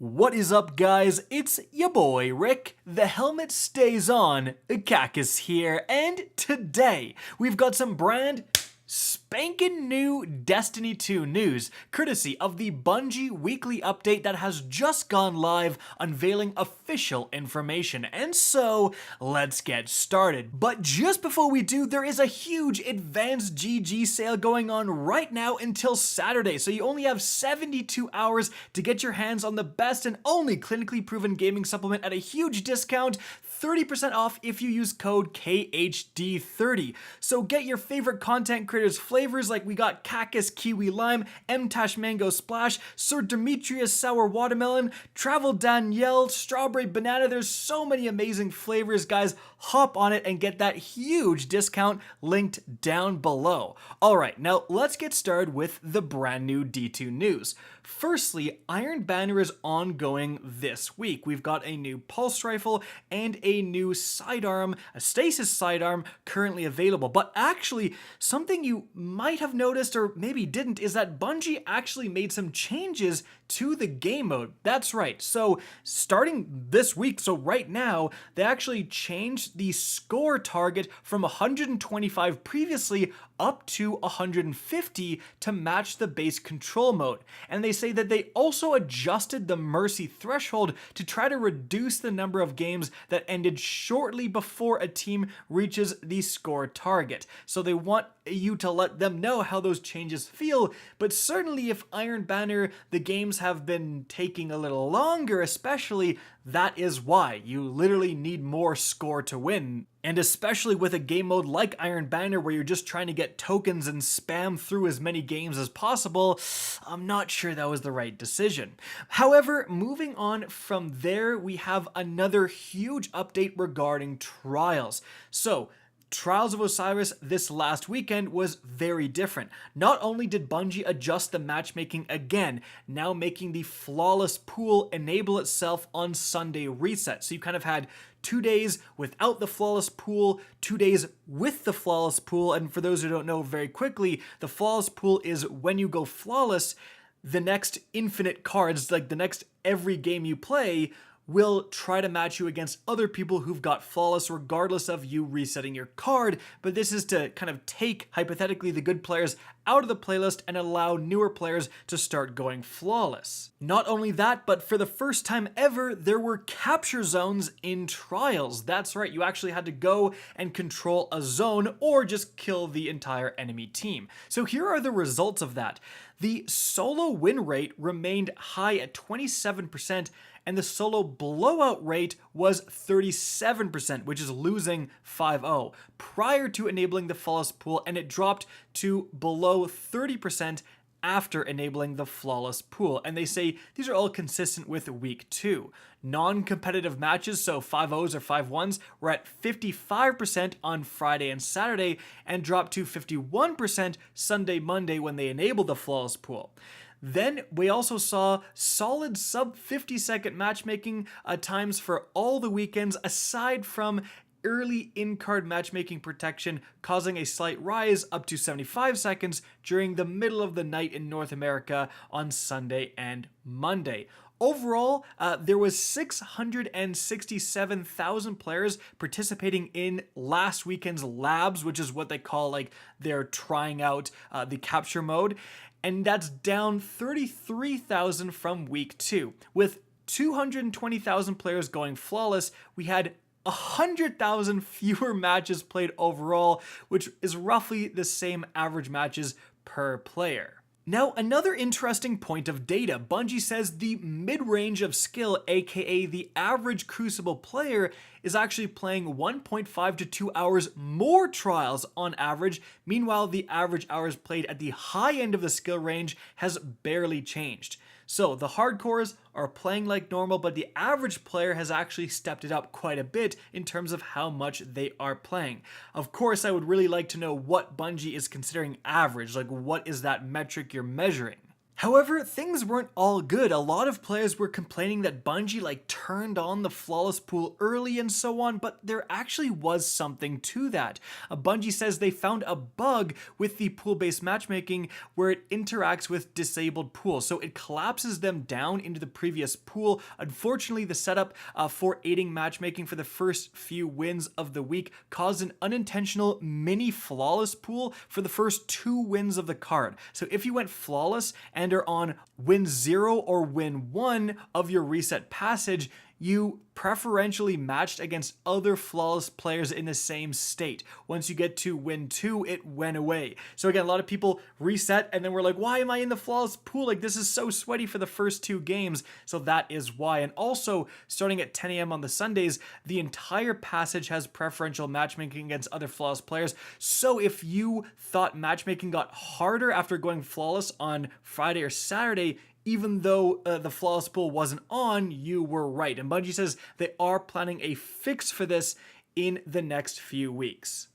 What is up, guys? It's your boy Rick. The helmet stays on. Kackis here, and today we've got some brand spankin' new Destiny 2 news, courtesy of the Bungie weekly update that has just gone live, unveiling official information. And so, let's get started. But just before we do, there is a huge advanced GG sale going on right now until Saturday, so you only have 72 hours to get your hands on the best and only clinically proven gaming supplement at a huge discount, 30% off if you use code KHD30. So get your favorite content creators flavors, like we got Cactus Kiwi Lime, M-Tash Mango Splash, Sir Demetrius Sour Watermelon, Travel Danielle Strawberry Banana. There's so many amazing flavors, guys. Hop on it and get that huge discount linked down below. Alright, now let's get started with the brand new D2 news. Firstly, Iron Banner is ongoing this week. We've got a new pulse rifle and a new sidearm, a stasis sidearm, currently available. But actually, something you might have noticed or maybe didn't is that Bungie actually made some changes to the game mode. That's right. So starting this week, so right now, they actually changed the score target from 125 previously up to 150 to match the base control mode. And they say that they also adjusted the mercy threshold to try to reduce the number of games that ended shortly before a team reaches the score target. So they want you to let them know how those changes feel, but certainly if Iron Banner, the games have been taking a little longer, especially, that is why. You literally need more score to win. And especially with a game mode like Iron Banner where you're just trying to get tokens and spam through as many games as possible, I'm not sure that was the right decision. However, moving on from there, we have another huge update regarding trials. So, Trials of Osiris this last weekend was very different. Not only did Bungie adjust the matchmaking again, now making the flawless pool enable itself on Sunday reset. So you kind of had 2 days without the flawless pool, 2 days with the flawless pool, and for those who don't know very quickly, the flawless pool is when you go flawless, the next infinite cards, like the next every game you play, will try to match you against other people who've got flawless regardless of you resetting your card, but this is to kind of take, hypothetically, the good players out of the playlist and allow newer players to start going flawless. Not only that, but for the first time ever, there were capture zones in Trials. That's right, you actually had to go and control a zone or just kill the entire enemy team. So here are the results of that. The solo win rate remained high at 27%, and the solo blowout rate was 37%, which is losing 5-0, prior to enabling the flawless pool, and it dropped to below 30% after enabling the flawless pool. And they say these are all consistent with week 2. Non-competitive matches, so 5-0s or 5-1s, were at 55% on Friday and Saturday, and dropped to 51% Sunday, Monday when they enabled the flawless pool. Then we also saw solid sub 50-second matchmaking times for all the weekends, aside from early in-card matchmaking protection causing a slight rise up to 75 seconds during the middle of the night in North America on Sunday and Monday. Overall, there was 667,000 players participating in last weekend's labs, which is what they call like they're trying out the capture mode. And that's down 33,000 from week 2. With 220,000 players going flawless, we had 100,000 fewer matches played overall, which is roughly the same average matches per player. Now, another interesting point of data, Bungie says the mid-range of skill, aka the average Crucible player, is actually playing 1.5 to 2 hours more trials on average. Meanwhile, the average hours played at the high end of the skill range has barely changed. So the hardcores are playing like normal, but the average player has actually stepped it up quite a bit in terms of how much they are playing. Of course, I would really like to know what Bungie is considering average, like what is that metric you're measuring? However, things weren't all good. A lot of players were complaining that Bungie turned on the flawless pool early and so on, but there actually was something to that. Bungie says they found a bug with the pool-based matchmaking where it interacts with disabled pools, so it collapses them down into the previous pool. Unfortunately, the setup for aiding matchmaking for the first few wins of the week caused an unintentional mini flawless pool for the first 2 wins of the card. So if you went flawless and are on win 0 or win 1 of your reset passage, you preferentially matched against other flawless players in the same state. Once you get to win 2, it went away. So again, a lot of people reset and then we're like, why am I in the flawless pool? Like, this is so sweaty for the first 2 games. So that is why. And also, starting at 10 a.m. on the Sundays, the entire passage has preferential matchmaking against other flawless players. So if you thought matchmaking got harder after going flawless on Friday or Saturday, even though the flawless pool wasn't on, you were right. And Bungie says they are planning a fix for this in the next few weeks.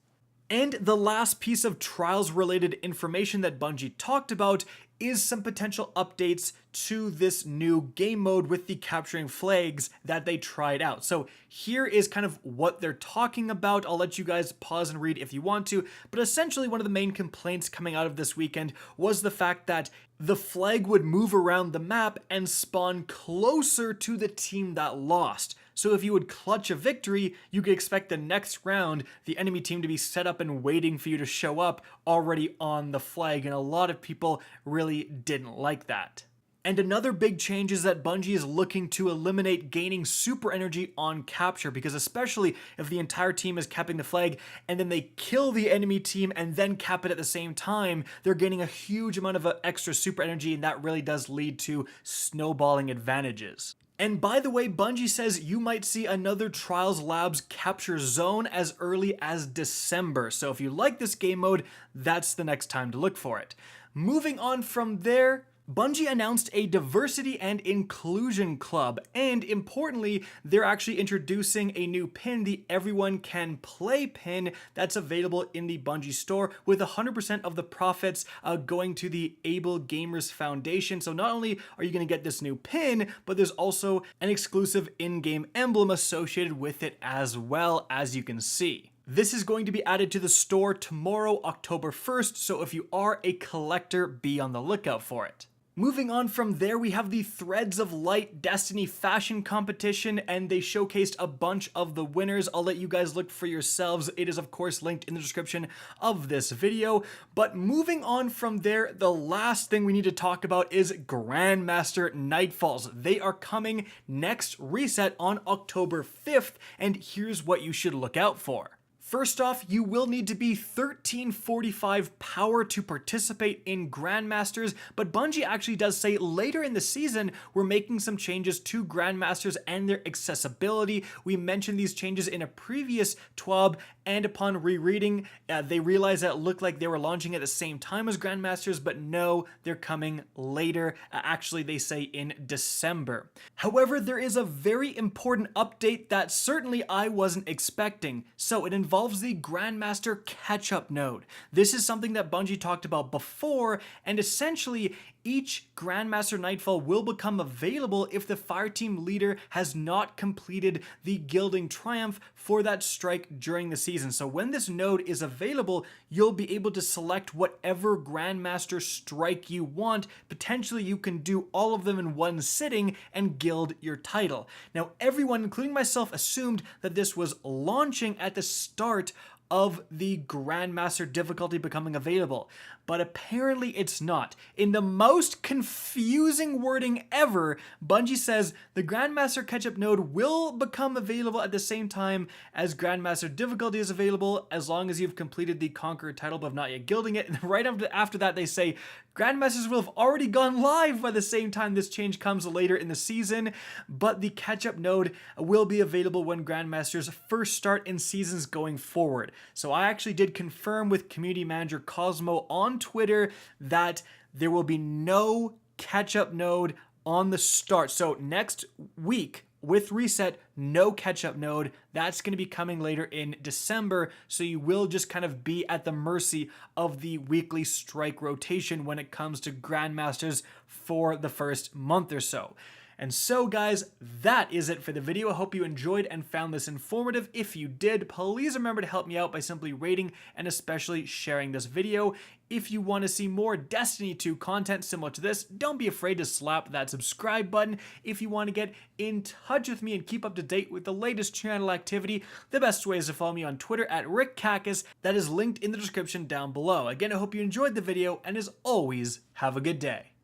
And the last piece of trials-related information that Bungie talked about is some potential updates to this new game mode with the capturing flags that they tried out. So here is kind of what they're talking about. I'll let you guys pause and read if you want to, but essentially one of the main complaints coming out of this weekend was the fact that the flag would move around the map and spawn closer to the team that lost. So if you would clutch a victory, you could expect the next round the enemy team to be set up and waiting for you to show up already on the flag, and a lot of people really didn't like that. And another big change is that Bungie is looking to eliminate gaining super energy on capture, because especially if the entire team is capping the flag and then they kill the enemy team and then cap it at the same time, they're gaining a huge amount of extra super energy, and that really does lead to snowballing advantages. And by the way, Bungie says you might see another Trials Labs capture zone as early as December. So if you like this game mode, that's the next time to look for it. Moving on from there, Bungie announced a diversity and inclusion club, and importantly, they're actually introducing a new pin, the Everyone Can Play pin, that's available in the Bungie store, with 100% of the profits going to the Able Gamers Foundation. So not only are you going to get this new pin, but there's also an exclusive in-game emblem associated with it as well, as you can see. This is going to be added to the store tomorrow, October 1st, so if you are a collector, be on the lookout for it. Moving on from there, we have the Threads of Light Destiny fashion competition, and they showcased a bunch of the winners. I'll let you guys look for yourselves. It is, of course, linked in the description of this video. But moving on from there, the last thing we need to talk about is Grandmaster Nightfalls. They are coming next reset on October 5th, and here's what you should look out for. First off, you will need to be 1345 power to participate in Grandmasters, but Bungie actually does say later in the season we're making some changes to Grandmasters and their accessibility. We mentioned these changes in a previous TWAB, and upon rereading, they realized that it looked like they were launching at the same time as Grandmasters, but no, they're coming later. Actually, they say in December. However, there is a very important update that certainly I wasn't expecting. So it involves the Grandmaster CatchUp node. This is something that Bungie talked about before, and essentially each Grandmaster Nightfall will become available if the fireteam leader has not completed the Gilding Triumph for that strike during the season. So when this node is available, you'll be able to select whatever Grandmaster strike you want. Potentially you can do all of them in one sitting and gild your title. Now everyone, including myself, assumed that this was launching at the start of the Grandmaster difficulty becoming available, but apparently it's not. In the most confusing wording ever, Bungie says the Grandmaster Catch-Up node will become available at the same time as Grandmaster difficulty is available, as long as you've completed the Conqueror title but not yet gilding it. And right after that they say Grandmasters will have already gone live by the same time this change comes later in the season, but the catch-up node will be available when Grandmasters first start in seasons going forward. So I actually did confirm with community manager Cosmo on Twitter that there will be no catch-up node on the start. So next week, with Reset, no catch-up node. That's going to be coming later in December, so you will just kind of be at the mercy of the weekly strike rotation when it comes to Grandmasters for the first month or so. And so guys, that is it for the video. I hope you enjoyed and found this informative. If you did, please remember to help me out by simply rating and especially sharing this video. If you want to see more Destiny 2 content similar to this, don't be afraid to slap that subscribe button. If you want to get in touch with me and keep up to date with the latest channel activity, the best way is to follow me on Twitter at RickKackis. That is linked in the description down below. Again, I hope you enjoyed the video, and as always, have a good day.